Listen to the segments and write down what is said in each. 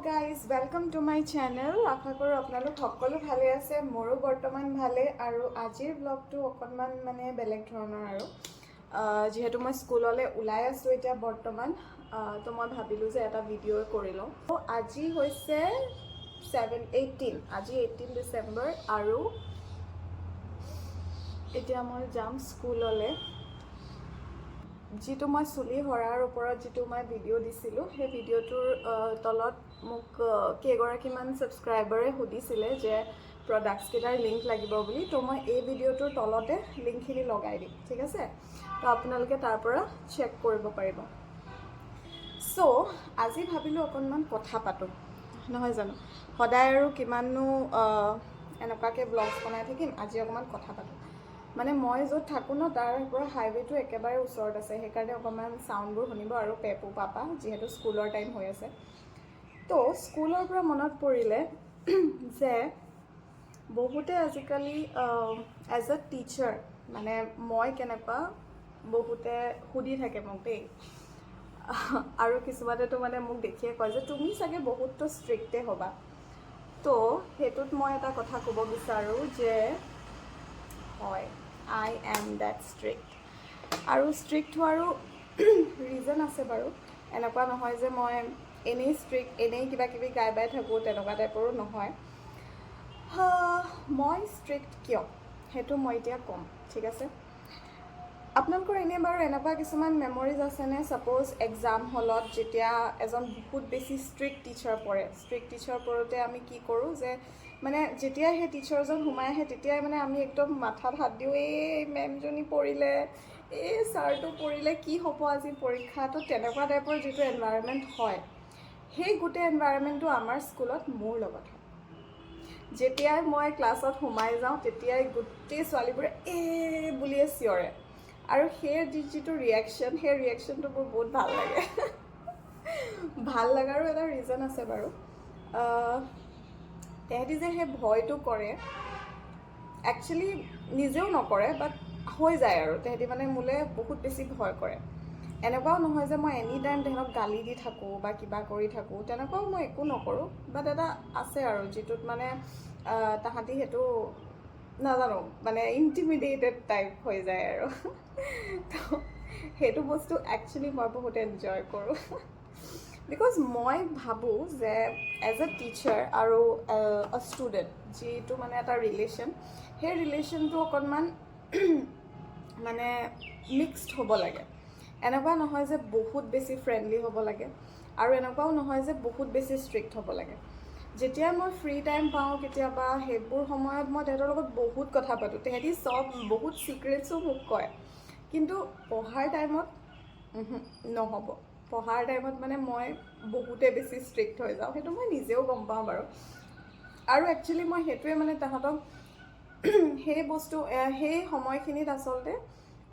Guys welcome to my channel. আশা কৰোঁ আপোনালোক সকলো ভালে আছে। মোৰো বৰ্তমান ভালে আৰু আজিৰ ব্লগটো অকণমান মানে বেলেগ ধৰণৰ আৰু যিহেতু মই স্কুললৈ ওলাই আছোঁ এতিয়া বৰ্তমান, তো মই ভাবিলোঁ যে এটা ভিডিঅ' কৰি লওঁ। আজি হৈছে 18, আজি 18 ডিচেম্বৰ আৰু এতিয়া মই যাম স্কুললৈ। যিটো মই চুলি সৰাৰ ওপৰত যিটো মই ভিডিঅ' দিছিলোঁ, সেই ভিডিঅ'টোৰ তলত মোক কেইগৰাকীমান ছাবস্ক্ৰাইবাৰে সুধিছিলে যে প্ৰডাক্টছকেইটাৰ লিংক লাগিব বুলি। তো মই এই ভিডিঅ'টোৰ তলতে লিংকখিনি লগাই দিম, ঠিক আছে? তো আপোনালোকে তাৰ পৰা চেক কৰিব পাৰিব। চ' আজি ভাবিলোঁ অকণমান কথা পাতোঁ, নহয় জানো? সদায় আৰু কিমাননো এনেকুৱাকৈ ব্লগছ বনাই থাকিম। আজি অকণমান কথা পাতোঁ। মানে মই য'ত থাকোঁ ন, তাৰ পৰা হাইৱেটো একেবাৰে ওচৰত আছে, সেইকাৰণে অকণমান চাউণ্ডবোৰ শুনিব। আৰু পেপু পাপা যিহেতু স্কুলৰ টাইম হৈ আছে, তো স্কুলৰ পৰা মনত পৰিলে যে বহুতে আজিকালি এজ এ টিচাৰ মানে মই কেনেকুৱা, বহুতে সুধি থাকে মোক দেই। আৰু কিছুমানেতো মানে মোক দেখিয়ে কয় যে তুমি চাগে বহুততো ষ্ট্ৰিক্টে হ'বা। তো সেইটোত মই এটা কথা ক'ব বিচাৰোঁ যে হয়, আই এম ডেট ষ্ট্ৰিক্ট। আৰু ষ্ট্ৰিক্ট হোৱাৰো ৰিজন আছে বাৰু। এনেকুৱা নহয় যে মই এনেই ষ্ট্ৰিক্ট, এনেই কিবা কিবি গাই বাই থাকোঁ, তেনেকুৱা টাইপৰো নহয়। মই ষ্ট্ৰিক্ট কিয় সেইটো মই এতিয়া ক'ম, ঠিক আছে? আপোনালোকৰ এনেই বাৰু এনেকুৱা কিছুমান মেমৰিজ আছেনে? ছাপ'জ এক্সাম হলত যেতিয়া এজন বহুত বেছি ষ্ট্ৰিক্ট টিচাৰ পৰে, ষ্ট্ৰিক্ট টিচাৰ পৰোঁতে আমি কি কৰোঁ যে মানে যেতিয়াই সেই টিচাৰজন সোমাই আহে তেতিয়াই মানে আমি একদম মাথাত হাত দিওঁ, এই মেমজনী পৰিলে, এই ছাৰটো পৰিলে, কি হ'ব আজি পৰীক্ষাটো। তেনেকুৱা টাইপৰ যিটো এনভাইৰনমেণ্ট হয়, সেই গোটেই এনভাইৰনমেণ্টটো আমাৰ স্কুলত মোৰ লগত হয়। যেতিয়াই মই ক্লাছত সোমাই যাওঁ তেতিয়াই গোটেই ছোৱালীবোৰে বুলিয়ে চিঞৰে। আৰু সেই যিটো ৰিয়েকশ্যন, সেই ৰিয়েকশ্যনটো মোৰ বহুত ভাল লাগে। ভাল লগাৰো এটা ৰিজন আছে বাৰু। তেহেঁতি যে সেই ভয়টো কৰে, একচুৱেলি নিজেও নকৰে, বাট হৈ যায় আৰু তেহেঁতি মানে মোলৈ বহুত বেছি ভয় কৰে। এনেকুৱাও নহয় যে মই এনি টাইম তেহেঁতক গালি দি থাকোঁ বা কিবা কৰি থাকোঁ, তেনেকুৱাও মই একো নকৰোঁ। বাট এটা আছে আৰু যিটোত মানে তাহাঁতি সেইটো নাজানো, মানে ইণ্টিমিডেটেড টাইপ হৈ যায় আৰু। তো সেইটো বস্তু একচুৱেলি মই বহুত এনজয় কৰোঁ। বিকজ মই ভাবোঁ যে এজ এ টিচাৰ আৰু এ ষ্টুডেণ্ট যিটো মানে এটা ৰিলেশ্যন, সেই ৰিলেশ্যনটো অকণমান মানে মিক্সড হ'ব লাগে। এনেকুৱা নহয় যে বহুত বেছি ফ্ৰেণ্ডলি হ'ব লাগে, আৰু এনেকুৱাও নহয় যে বহুত বেছি ষ্ট্ৰিক্ট হ'ব লাগে। যেতিয়া মই ফ্ৰী টাইম পাওঁ কেতিয়াবা, সেইবোৰ সময়ত মই তেহেঁতৰ লগত বহুত কথা পাতোঁ। তেহেঁতি চব বহুত ছিক্ৰেটছো মোক কয়। কিন্তু পঢ়াৰ টাইমত নহ'ব। পঢ়াৰ টাইমত মানে মই বহুতে বেছি ষ্ট্ৰিক্ট হৈ যাওঁ, সেইটো মই নিজেও গম পাওঁ বাৰু। আৰু একচুৱেলি মই সেইটোৱে মানে তাহাঁতক সেই সেই সময়খিনিত আচলতে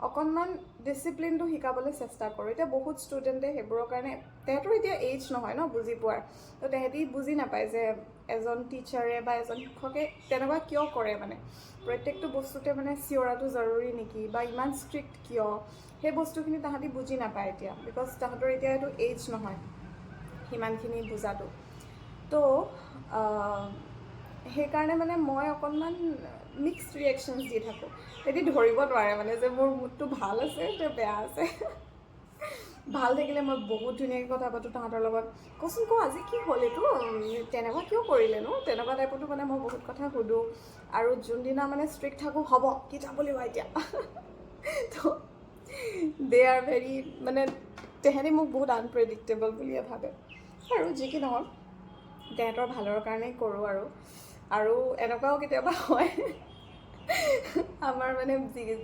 অকণমান ডিচিপ্লিনটো শিকাবলৈ চেষ্টা কৰোঁ। এতিয়া বহুত ষ্টুডেণ্টে সেইবোৰৰ কাৰণে, তেহেঁতৰ এতিয়া এইজ নহয় ন বুজি পোৱাৰ, তো তেহেঁতি বুজি নাপায় যে এজন টিচাৰে বা এজন শিক্ষকে তেনেকুৱা কিয় কৰে, মানে প্ৰত্যেকটো বস্তুতে মানে চিঞৰাটো জৰুৰী নেকি, বা ইমান ষ্ট্ৰিক্ট কিয়, সেই বস্তুখিনি তাহাঁতি বুজি নাপায় এতিয়া। বিকজ তাহাঁতৰ এতিয়া এইটো এইজ নহয় সিমানখিনি বুজাটো। তো সেইকাৰণে মানে মই অকণমান মিক্সড ৰিয়েকশ্যনছ দি থাকোঁ। তেহেঁতি ধৰিব নোৱাৰে মানে যে মোৰ মুডটো ভাল আছে নে বেয়া আছে। ভাল থাকিলে মই বহুত ধুনীয়াকৈ কথা পাতোঁ তাহাঁতৰ লগত। কচোন ক আজি কি হ'ল, এইটো তেনেকুৱা কিয় কৰিলেনো, তেনেকুৱা টাইপতো মানে মই বহুত কথা সুধোঁ। আৰু যোনদিনা মানে ষ্ট্ৰিক্ট থাকোঁ, হ'ব কি যাব লাগিব এতিয়া। তো দে আৰ ভেৰি মানে তেহেঁতি মোক বহুত আনপ্ৰেডিক্টেবল বুলিয়ে ভাবে। আৰু যি কি নহওক তেহেঁতৰ ভালৰ কাৰণেই কৰোঁ। আৰু এনেকুৱাও কেতিয়াবা হয়, আমাৰ মানে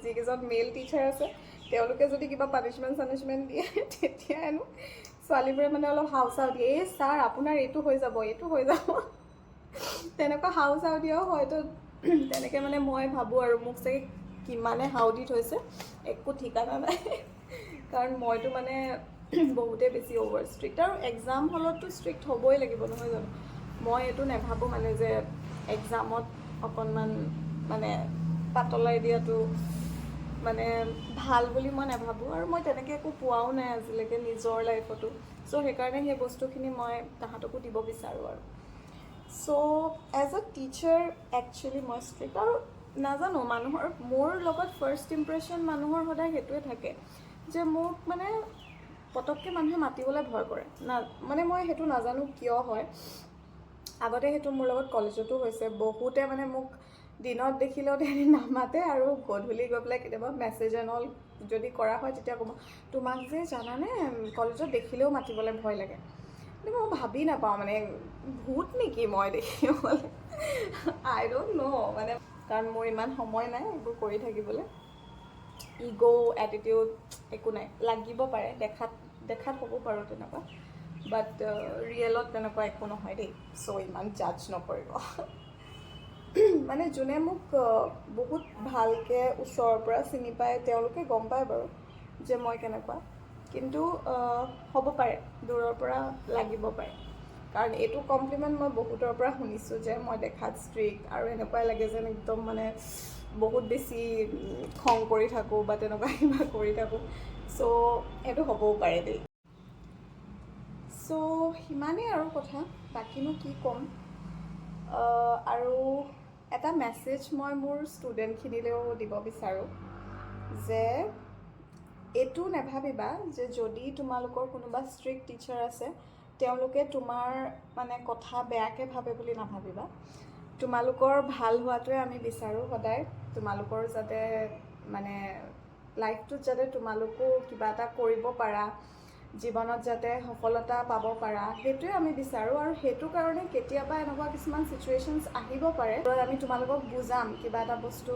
যিকেইজন মেল টিচাৰ আছে, তেওঁলোকে যদি কিবা পানিছমেণ্ট দিয়ে, তেতিয়া হেনো ছোৱালীবোৰে মানে অলপ হাওচাও দিয়ে, এই ছাৰ আপোনাৰ এইটো হৈ যাব, এইটো হৈ যাব। তেনেকুৱা হাওচাও দিয়াও হয়তো। তেনেকৈ মানে মই ভাবোঁ আৰু মোক চাগে কিমানে হাও দি থৈছে একো ঠিকানা নাই। কাৰণ মইতো মানে বহুতেই বেছি অ'ভাৰ ষ্ট্ৰিক্ট। আৰু এক্সাম হলততো ষ্ট্ৰিক্ট হ'বই লাগিব, নহয় জানো? মই এইটো নাভাবোঁ মানে যে এক্সামত অকণমান মানে পাতলাই দিয়াটো মানে ভাল বুলি মই নাভাবোঁ আৰু মই তেনেকৈ একো পোৱাও নাই আজিলৈকে নিজৰ লাইফতো চ' সেইকাৰণে সেই বস্তুখিনি মই তাহাঁতকো দিব বিচাৰোঁ আৰু চ' এজ এ টিচাৰ একচুৱেলি মই ষ্ট্ৰিক্ট আৰু নাজানো মানুহৰ মোৰ লগত ফাৰ্ষ্ট ইম্প্ৰেশ্যন মানুহৰ সদায় সেইটোৱে থাকে যে মোক মানে পটককৈ মানুহে মাতিবলৈ ভয় কৰে না মানে মই সেইটো নাজানো কিয় হয় আগতে সেইটো মোৰ লগত কলেজতো হৈছে বহুতে মানে মোক দিনত দেখিলেও তেহেঁতি নামাতে আৰু গধূলি গৈ পেলাই কেতিয়াবা মেছেজ এণ্ড অল যদি কৰা হয় তেতিয়া ক'ব তোমাক যে জানানে কলেজত দেখিলেও মাতিবলৈ ভয় লাগে কিন্তু মই ভাবি নাপাওঁ মানে ভূত নেকি মই দেখিবলৈ আই ডোণ্ট ন' মানে কাৰণ মোৰ ইমান সময় নাই এইবোৰ কৰি থাকিবলৈ ইগ' এটিটিউড একো নাই লাগিব পাৰে দেখাত হ'ব পাৰোঁ তেনেকুৱা বাট ৰিয়েলত তেনেকুৱা একো নহয় দেই চ' ইমান জাজ নকৰিব মানে যোনে মোক বহুত ভালকৈ ওচৰৰ পৰা চিনি পায় তেওঁলোকে গম পায় বাৰু যে মই কেনেকুৱা কিন্তু হ'ব পাৰে দূৰৰ পৰা লাগিব পাৰে কাৰণ এইটো কমপ্লিমেণ্ট মই বহুতৰ পৰা শুনিছোঁ যে মই দেখাত ষ্ট্ৰিক্ট আৰু এনেকুৱাই লাগে যেন একদম মানে বহুত বেছি খং কৰি থাকোঁ বা তেনেকুৱা কিবা কৰি থাকোঁ চ' সেইটো হ'বও পাৰে দেই চ' সিমানেই আৰু কথা বাকীনো কি ক'ম আৰু এটা মেছেজ মই মোৰ ষ্টুডেণ্টখিনিলেও দিব বিচাৰোঁ যে এইটো নাভাবিবা যে যদি তোমালোকৰ কোনোবা ষ্ট্ৰিক্ট টিচাৰ আছে তেওঁলোকে তোমাৰ মানে কথা বেয়াকৈ ভাবে বুলি নাভাবিবা তোমালোকৰ ভাল হোৱাটোৱে আমি বিচাৰোঁ সদায় তোমালোকৰ যাতে মানে লাইফটোত যাতে তোমালোকো কিবা এটা কৰিব পাৰা জীৱনত যাতে সফলতা পাব পাৰা সেইটোৱে আমি বিচাৰোঁ আৰু সেইটো কাৰণে কেতিয়াবা এনেকুৱা কিছুমান চিটুৱেশ্যনছ আহিব পাৰে য'ত আমি তোমালোকক বুজাম কিবা এটা বস্তু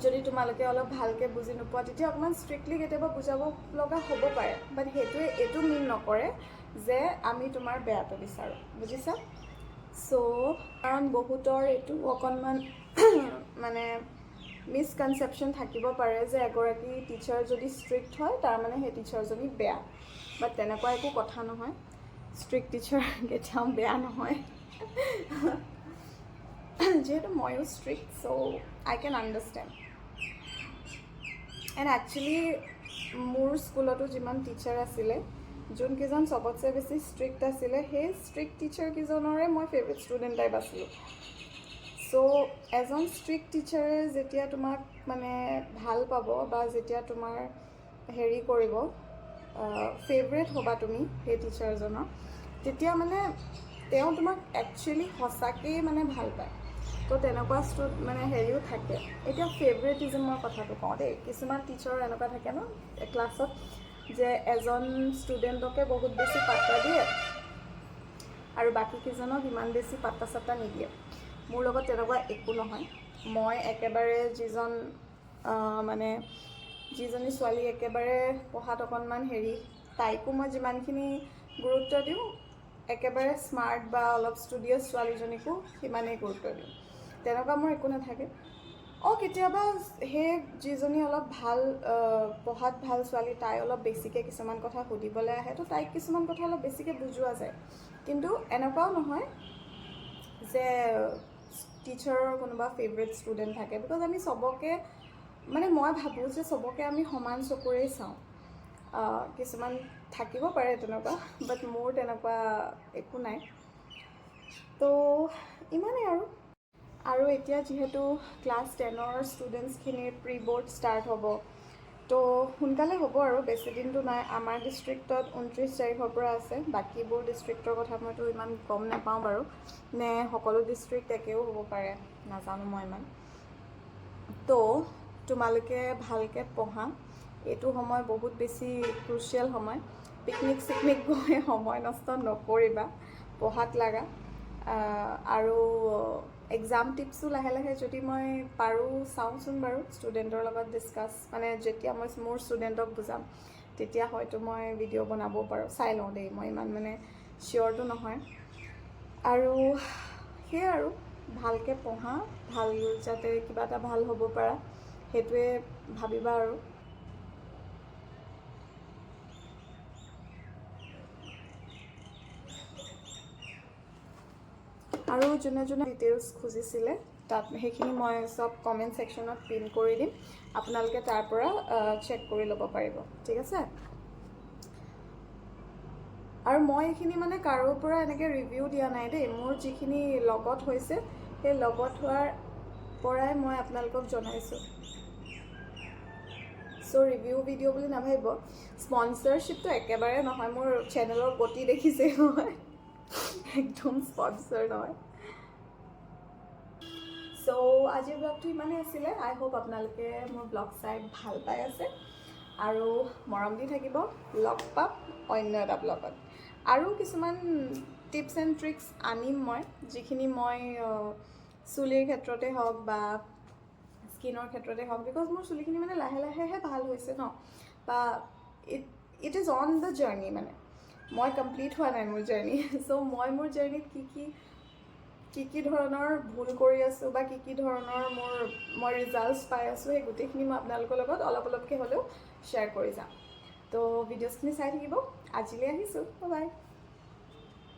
যদি তোমালোকে অলপ ভালকৈ বুজি নোপোৱা তেতিয়া অকণমান ষ্ট্ৰিক্টলি কেতিয়াবা বুজাব লগা হ'ব পাৰে বাট সেইটোৱে এইটো মিন নকৰে যে আমি তোমাৰ বেয়াটো বিচাৰোঁ বুজিছা চ' কাৰণ বহুতৰ এইটো অকণমান মানে মিছকনচেপশ্যন থাকিব পাৰে যে এগৰাকী টিচাৰ যদি ষ্ট্ৰিক্ট হয় তাৰমানে সেই টিচাৰজনী বেয়া বাট তেনেকুৱা একো কথা নহয় ষ্ট্ৰিক্ট টিচাৰ কেতিয়াও বেয়া নহয় যিহেতু ময়ো strict so' I can understand and actually মোৰ স্কুলতো যিমান টিচাৰ আছিলে যোনকেইজন চবতছে বেছি ষ্ট্ৰিক্ট আছিলে সেই ষ্ট্ৰিক্ট টিচাৰকেইজনৰে মই ফেভৰেট ষ্টুডেণ্ট টাইপ আছিলোঁ চ' এজন ষ্ট্ৰিক্ট টিচাৰে যেতিয়া তোমাক মানে ভাল পাব বা যেতিয়া তোমাৰ হেৰি কৰিব ফেভৰেট হ'বা তুমি সেই টিচাৰজনৰ তেতিয়া মানে তেওঁ তোমাক একচুৱেলি সঁচাকৈয়ে মানে ভাল পায় তো তেনেকুৱা মানে হেৰিও থাকে এতিয়া ফেভৰেটিজমৰ কথাটো কওঁ দেই কিছুমান টিচাৰ এনেকুৱা থাকে ন ক্লাছত যে এজন ষ্টুডেণ্টকে বহুত বেছি পাত্তা দিয়ে আৰু বাকীকেইজনক ইমান বেছি পাত্তা চাত্তা নিদিয়ে মোৰ লগত তেনেকুৱা একো নহয় মই একেবাৰে যিজনী ছোৱালী একেবাৰে পঢ়াত অকণমান হেৰি তাইকো মই যিমানখিনি গুৰুত্ব দিওঁ একেবাৰে স্মাৰ্ট বা অলপ ষ্টুডিয়াছ ছোৱালীজনীকো সিমানেই গুৰুত্ব দিওঁ তেনেকুৱা মোৰ একো নাথাকে কেতিয়াবা সেই যিজনী অলপ ভাল পঢ়াত ভাল ছোৱালী তাই অলপ বেছিকৈ কিছুমান কথা সুধিবলৈ আহে তো তাইক কিছুমান কথা অলপ বেছিকৈ বুজোৱা যায় কিন্তু এনেকুৱাও নহয় যে টিচাৰৰ কোনোবা ফেভৰেট ষ্টুডেণ্ট থাকে বিকজ আমি চবকে মানে মই ভাবোঁ যে চবকে আমি সমান চকুৰেই চাওঁ কিছুমান থাকিব পাৰে তেনেকুৱা বাট মোৰ তেনেকুৱা একো নাই তো ইমানেই আৰু এতিয়া যিহেতু ক্লাছ 10ৰ ষ্টুডেণ্টছখিনিৰ প্ৰি বৰ্ড ষ্টাৰ্ট হ'ব তো সোনকালে হ'ব আৰু বেছি দিনটো নাই আমাৰ ডিষ্ট্ৰিক্টত 29 তাৰিখৰ পৰা আছে বাকীবোৰ ডিষ্ট্ৰিক্টৰ কথা মইতো ইমান গম নাপাওঁ বাৰু নে সকলো ডিষ্ট্ৰিক্ট একেও হ'ব পাৰে নাজানো মই ইমান তো তোমালোকে ভালকৈ পঢ়া এইটো সময় বহুত বেছি ক্ৰুচিয়েল সময় পিকনিক চিকনিক গৈ সময় নষ্ট নকৰিবা পঢ়াত লাগা আৰু এক্সাম টিপছো লাহে লাহে যদি মই পাৰোঁ চাওঁচোন বাৰু ষ্টুডেণ্টৰ লগত ডিছকাছ মানে যেতিয়া মই মোৰ ষ্টুডেণ্টক বুজাম তেতিয়া হয়তো মই ভিডিঅ' বনাবও পাৰোঁ চাই লওঁ দেই মই ইমান মানে চিয়'ৰটো নহয় আৰু সেয়াই আৰু ভালকৈ পঢ়া ভাল যাতে কিবা এটা ভাল হ'ব পাৰা সেইটোৱে ভাবিবা আৰু যোনে যোনে ডিটেইলছ খুজিছিলে তাত সেইখিনি মই চব কমেণ্ট ছেকশ্যনত পিন কৰি দিম আপোনালোকে তাৰ পৰা চেক কৰি ল'ব পাৰিব, ঠিক আছে। আৰু মই এইখিনি মানে কাৰোৰ পৰা এনেকৈ ৰিভিউ দিয়া নাই দেই, মোৰ যিখিনি লগত হৈছে সেই লগত হোৱাৰ পৰাই মই আপোনালোকক জনাইছোঁ। চ' ৰিভিউ ভিডিঅ' বুলি নাভাবিব, স্পনচাৰশ্বিপটো একেবাৰে নহয়, মোৰ চেনেলৰ গতি দেখিছেই নহয়, একদম স্পনচাৰ নহয়। চ' আজিৰ ব্লগটো ইমানেই আছিলে। আই হোপ আপোনালোকে মোৰ ব্লগ চাই ভাল পাই আছে আৰু মৰম দি থাকিব। লগ পাম অন্য এটা ব্লগত। আৰু কিছুমান টিপছ এণ্ড ট্ৰিক্স আনিম মই, যিখিনি মই চুলিৰ ক্ষেত্ৰতে হওক বা স্কিনৰ ক্ষেত্ৰতে হওক, বিকজ মোৰ চুলিখিনি মানে লাহে লাহেহে ভাল হৈছে ন, বা it is on the journey, মানে মই কমপ্লিট হোৱা নাই মোৰ জাৰ্ণি। চ' মই মোৰ জাৰ্ণিত কি ধৰণৰ ভুল কৰি আছোঁ বা কি ধৰণৰ মই ৰিজাল্টছ পাই আছোঁ, সেই গোটেইখিনি মই আপোনালোকৰ লগত অলপকৈ হ'লেও শ্বেয়াৰ কৰি যাম। তো ভিডিঅ'ছখিনি চাই থাকিব। আজিলৈ আহিছোঁ, বাই বাই।